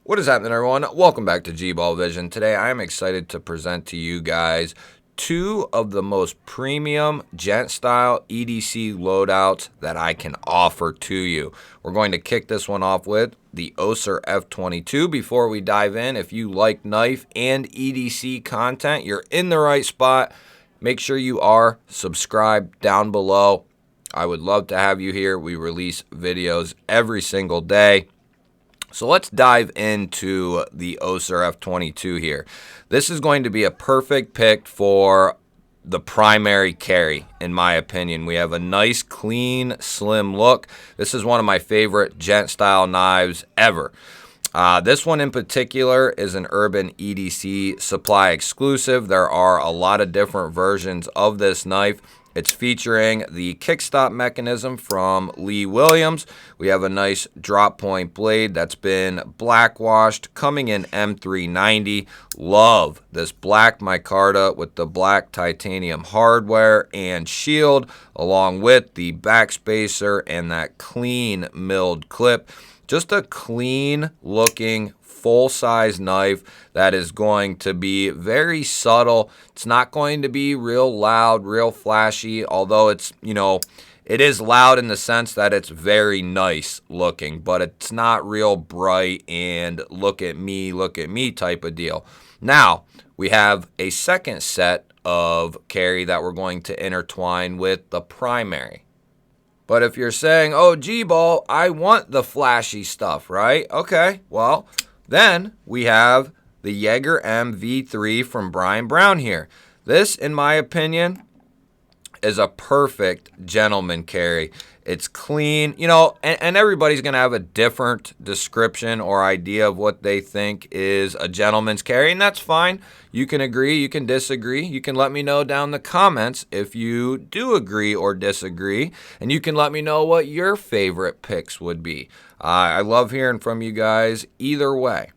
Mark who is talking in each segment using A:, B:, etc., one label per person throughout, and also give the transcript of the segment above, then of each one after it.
A: What is happening, everyone? Welcome back to G-Ball Vision. Today I am excited to present to you guys two of the most premium gent style EDC loadouts that I can offer to you. We're going to kick this one off with the Oser F22. Before we dive in, if you like knife and EDC content, you're in the right spot. Make sure you are subscribed down below. I would love to have you here. We release videos every single day. So let's dive into the Oser F22 here. This is going to be a perfect pick for the primary carry, in my opinion. We have a nice, clean, slim look. This is one of my favorite gent style knives ever. This one in particular is an Urban EDC supply exclusive. There are a lot of different versions of this knife. It's featuring the kickstop mechanism from Lee Williams. We have a nice drop point blade that's been black washed, coming in M390. Love this black micarta with the black titanium hardware and shield, along with the backspacer and that clean milled clip. Just a clean looking full-size knife that is going to be very subtle. It's not going to be real loud, real flashy, although it's, it is loud in the sense that it's very nice looking, but it's not real bright and look at me type of deal. Now, we have a second set of carry that we're going to intertwine with the primary. But if you're saying, oh, G-Ball, I want the flashy stuff, right? Okay, well, then we have the Jagger MV3 from Brian Brown here. This, in my opinion, is a perfect gentleman carry. It's clean, and everybody's going to have a different description or idea of what they think is a gentleman's carry, and that's fine. You can agree, you can disagree. You can let me know down in the comments if you do agree or disagree, and you can let me know what your favorite picks would be. I love hearing from you guys either way.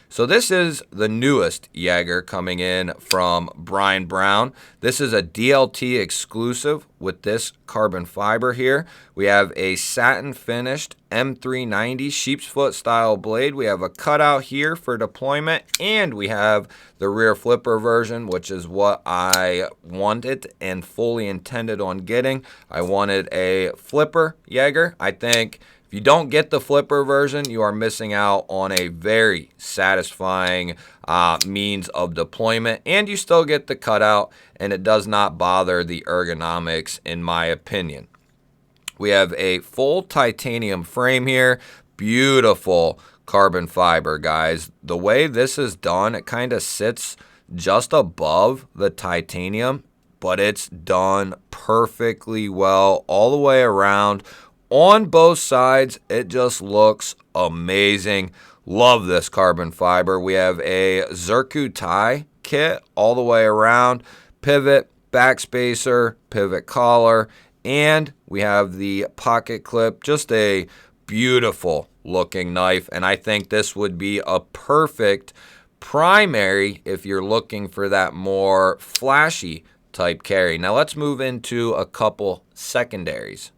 A: So this is the newest Jagger coming in from Brian Brown. This is a DLT exclusive with this carbon fiber here. We have a satin finished M390 sheep's foot style blade. We have a cutout here for deployment, and we have the rear flipper version, which is what I wanted and fully intended on getting. I wanted a flipper Jagger. I think if you don't get the flipper version, you are missing out on a very satisfying means of deployment, and you still get the cutout, and it does not bother the ergonomics, in my opinion. We have a full titanium frame here. Beautiful carbon fiber, guys. The way this is done, it kind of sits just above the titanium, but it's done perfectly well all the way around. On both sides, it just looks amazing. Love this carbon fiber. We have a Zirku tie kit all the way around. Pivot, backspacer, pivot collar, and we have the pocket clip. Just a beautiful looking knife, and I think this would be a perfect primary if you're looking for that more flashy type carry. Now let's move into a couple secondaries.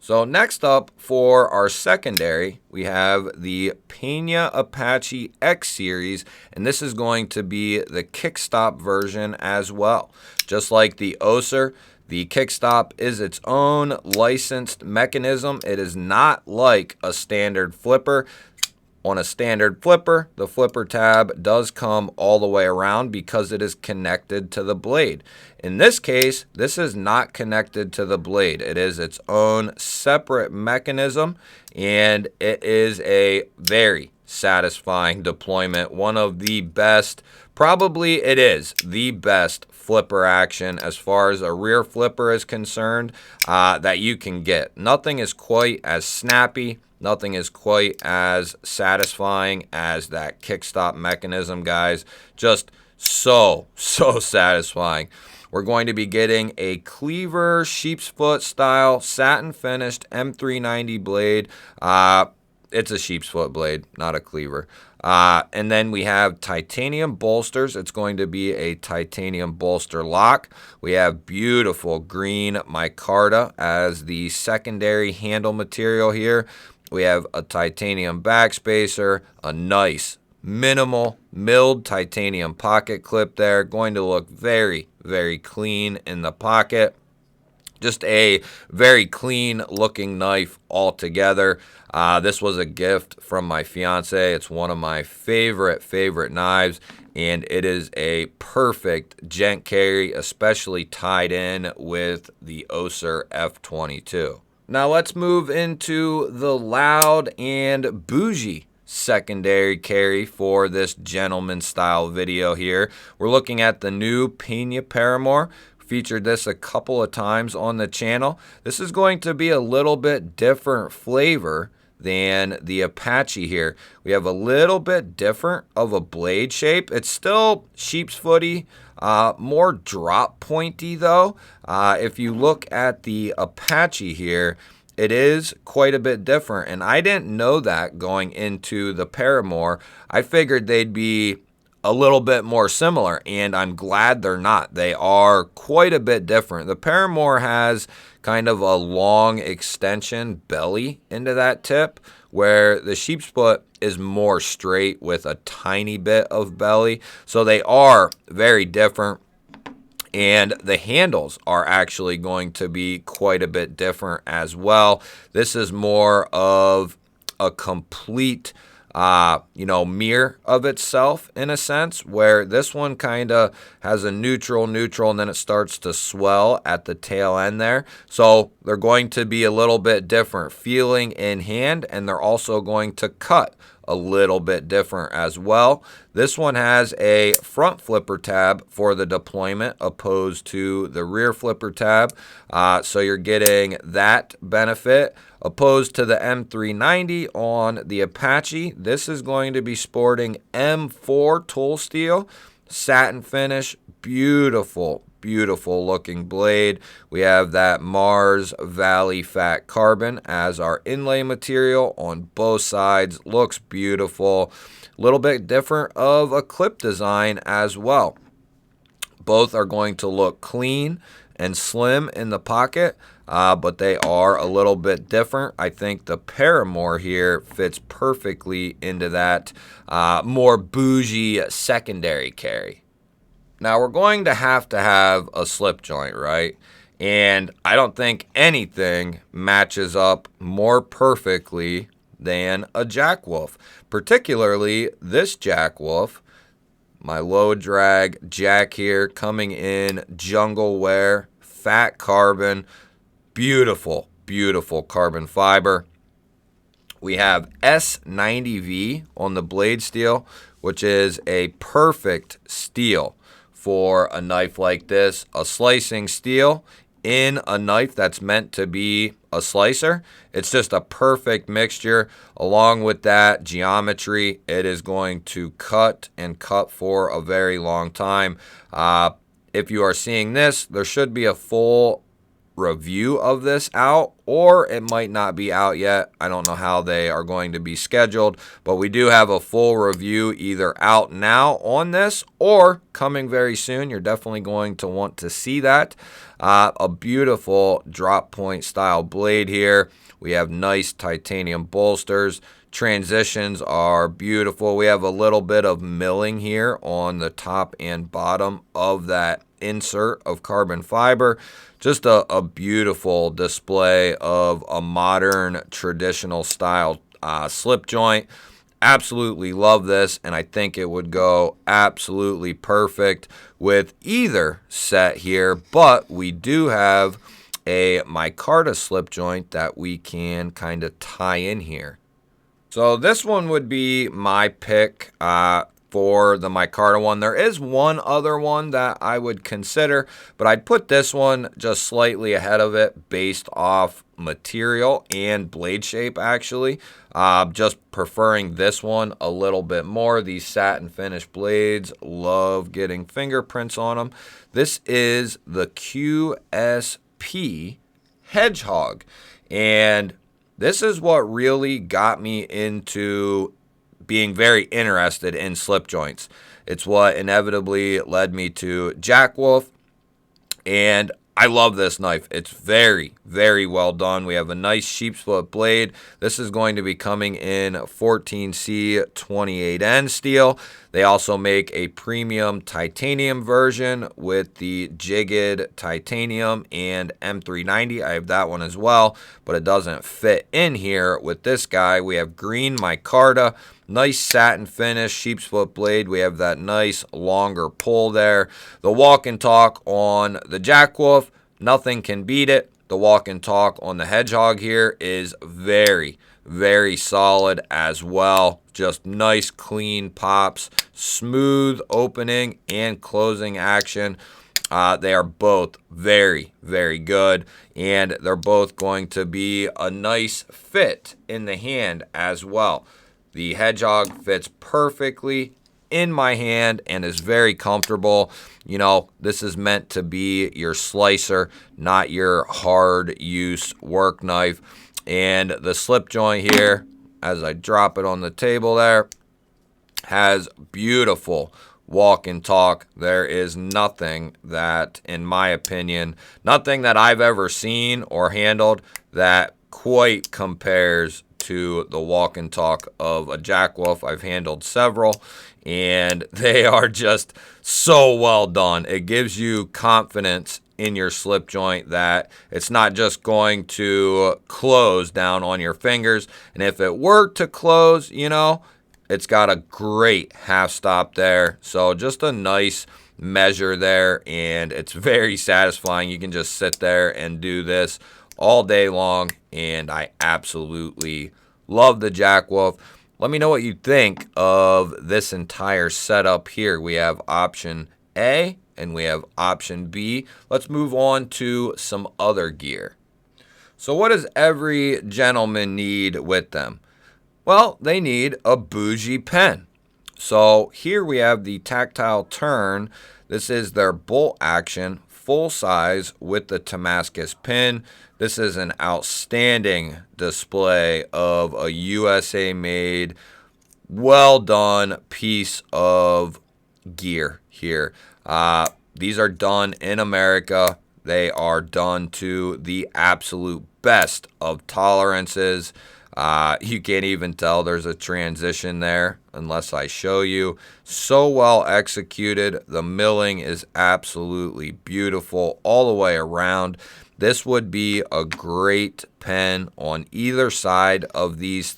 A: So next up for our secondary, we have the Pena Apache X Series, and this is going to be the kickstop version as well. Just like the Oser, the kickstop is its own licensed mechanism. It is not like a standard flipper. On a standard flipper, the flipper tab does come all the way around because it is connected to the blade. In this case, this is not connected to the blade. It is its own separate mechanism, and it is a very satisfying deployment. One of the best, probably it is the best flipper action as far as a rear flipper is concerned that you can get. Nothing is quite as snappy. Nothing is quite as satisfying as that kickstop mechanism, guys. Just so satisfying. We're going to be getting a cleaver sheep's foot style satin finished M390 blade. It's a sheep's foot blade, not a cleaver. And then we have titanium bolsters. It's going to be a titanium bolster lock. We have beautiful green micarta as the secondary handle material here. We have a titanium backspacer, a nice minimal milled titanium pocket clip there. Going to look very, very clean in the pocket. Just a very clean looking knife altogether. This was a gift from my fiance. It's one of my favorite knives, and it is a perfect gent carry, especially tied in with the Oser F22. Now let's move into the loud and bougie secondary carry for this gentleman style video here. We're looking at the new Pena Paramore. Featured this a couple of times on the channel. This is going to be a little bit different flavor than the Apache here. We have a little bit different of a blade shape. It's still sheep's footy, more drop pointy though. If you look at the Apache here, it is quite a bit different, and I didn't know that going into the Paramore. I figured they'd be a little bit more similar, and I'm glad they're not. They are quite a bit different. The Paramore has kind of a long extension belly into that tip, where the sheep's foot is more straight with a tiny bit of belly. So they are very different. And the handles are actually going to be quite a bit different as well. This is more of a complete mirror of itself in a sense, where this one kind of has a neutral, and then it starts to swell at the tail end there. So they're going to be a little bit different feeling in hand, and they're also going to cut a little bit different as well. This one has a front flipper tab for the deployment opposed to the rear flipper tab. So you're getting that benefit. Opposed to the M390 on the Apache, this is going to be sporting M4 tool steel, satin finish, beautiful looking blade. We have that Mars Valley Fat Carbon as our inlay material on both sides. Looks beautiful. A little bit different of a clip design as well. Both are going to look clean and slim in the pocket, but they are a little bit different. I think the Paramore here fits perfectly into that more bougie secondary carry. Now we're going to have a slip joint, right? And I don't think anything matches up more perfectly than a Jack Wolf, particularly this Jack Wolf. My low drag Jack here coming in jungle wear, fat carbon, beautiful carbon fiber. We have S90V on the blade steel, which is a perfect steel for a knife like this, a slicing steel in a knife that's meant to be a slicer. It's just a perfect mixture. Along with that geometry, it is going to cut and cut for a very long time. If you are seeing this, there should be a full review of this out, or it might not be out yet. I don't know how they are going to be scheduled, but we do have a full review either out now on this or coming very soon. You're definitely going to want to see that. A beautiful drop point style blade here. We have nice titanium bolsters. Transitions are beautiful. We have a little bit of milling here on the top and bottom of that insert of carbon fiber. Just a beautiful display of a modern traditional style slip joint. Absolutely love this, and I think it would go absolutely perfect with either set here, but we do have a micarta slip joint that we can kind of tie in here. So this one would be my pick for the micarta one. There is one other one that I would consider, but I'd put this one just slightly ahead of it based off material and blade shape actually. Just preferring this one a little bit more. These satin finish blades, love getting fingerprints on them. This is the QSP Hedgehog, and this is what really got me into being very interested in slip joints. It's what inevitably led me to Jack Wolf, and I love this knife. It's very, very well done. We have a nice sheep split blade. This is going to be coming in 14C 28N steel. They also make a premium titanium version with the jigged titanium and M390. I have that one as well, but it doesn't fit in here with this guy. We have green micarta. Nice satin finish, sheep split blade. We have that nice longer pull there. The walk and talk on the Jackwolf, nothing can beat it. The walk and talk on the Hedgehog here is very, very solid as well. Just nice clean pops, smooth opening and closing action. They are both very, very good, and they're both going to be a nice fit in the hand as well. The Hedgehog fits perfectly in my hand and is very comfortable. You know, this is meant to be your slicer, not your hard use work knife. And the slip joint here, as I drop it on the table there, has beautiful walk and talk. There is nothing that, in my opinion, nothing that I've ever seen or handled that quite compares to the walk and talk of a Jackwolf. I've handled several, and they are just so well done. It gives you confidence in your slip joint that it's not just going to close down on your fingers. And if it were to close, you know, it's got a great half stop there. So just a nice measure there, and it's very satisfying. You can just sit there and do this all day long, and I absolutely love the Jackwolf. Let me know what you think of this entire setup here. We have option A and we have option B. Let's move on to some other gear. So what does every gentleman need with them? Well, they need a bougie pen. So here we have the Tactile Turn. This is their bolt action, full size with the Damascus pin. This is an outstanding display of a USA made, well done piece of gear here. These are done in America. They are done to the absolute best of tolerances. You can't even tell there's a transition there unless I show you. So well executed. The milling is absolutely beautiful all the way around. This would be a great pen on either side of these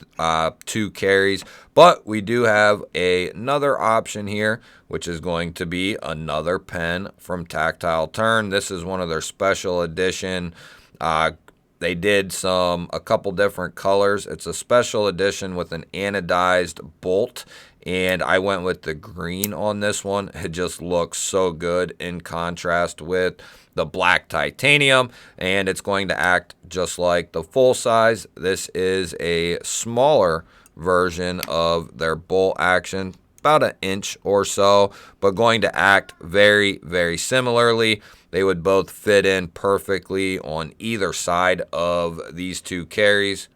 A: two carries, but we do have another option here, which is going to be another pen from Tactile Turn. This is one of their special edition. They did a couple different colors. It's a special edition with an anodized bolt, and I went with the green on this one. It just looks so good in contrast with the black titanium, and it's going to act just like the full size. This is a smaller version of their bolt action, about an inch or so, but going to act very, very similarly. They would both fit in perfectly on either side of these two carries.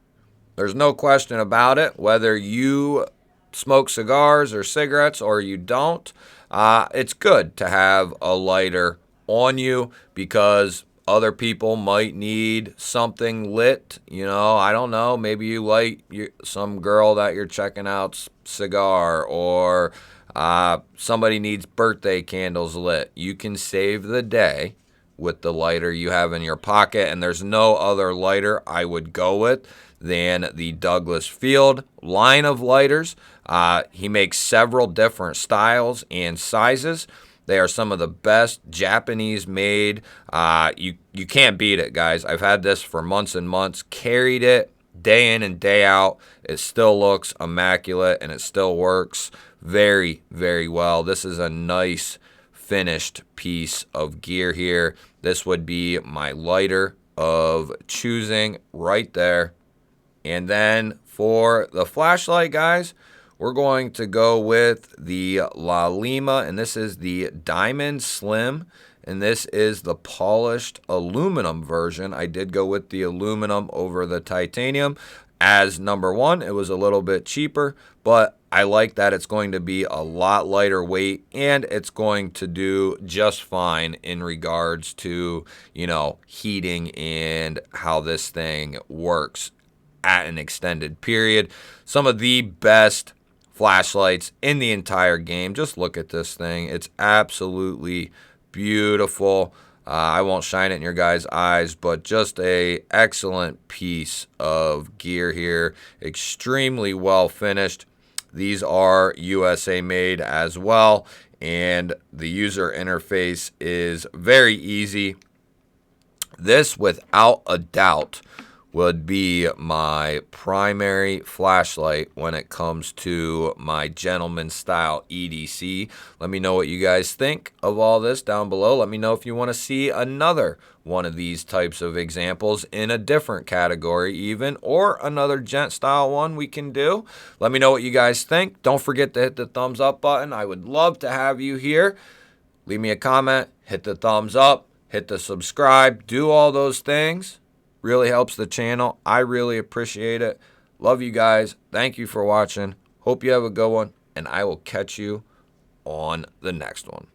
A: There's no question about it, whether you smoke cigars or cigarettes or you don't, it's good to have a lighter on you because other people might need something lit. You know, I don't know, maybe you light some girl that you're checking out's cigar, or somebody needs birthday candles lit. You can save the day with the lighter you have in your pocket, and there's no other lighter I would go with than the Douglas Field line of lighters. He makes several different styles and sizes. They are some of the best Japanese made. You can't beat it, guys. I've had this for months and months, carried it day in and day out. It still looks immaculate, and it still works very, very well. This is a nice finished piece of gear here. This would be my lighter of choosing right there. And then for the flashlight, guys, we're going to go with the La Lima, and this is the Diamond Slim, and this is the polished aluminum version. I did go with the aluminum over the titanium. As number one, it was a little bit cheaper, but I like that it's going to be a lot lighter weight, and it's going to do just fine in regards to, heating and how this thing works at an extended period. Some of the best flashlights in the entire game. Just look at this thing. It's absolutely beautiful. I won't shine it in your guys' eyes, but just a excellent piece of gear here. Extremely well finished. These are USA made as well, and the user interface is very easy. This, without a doubt, would be my primary flashlight when it comes to my gentleman style EDC. Let me know what you guys think of all this down below. Let me know if you want to see another one of these types of examples in a different category even, or another gent style one we can do. Let me know what you guys think. Don't forget to hit the thumbs up button. I would love to have you here. Leave me a comment, hit the thumbs up, hit the subscribe, do all those things. Really helps the channel. I really appreciate it. Love you guys. Thank you for watching. Hope you have a good one, and I will catch you on the next one.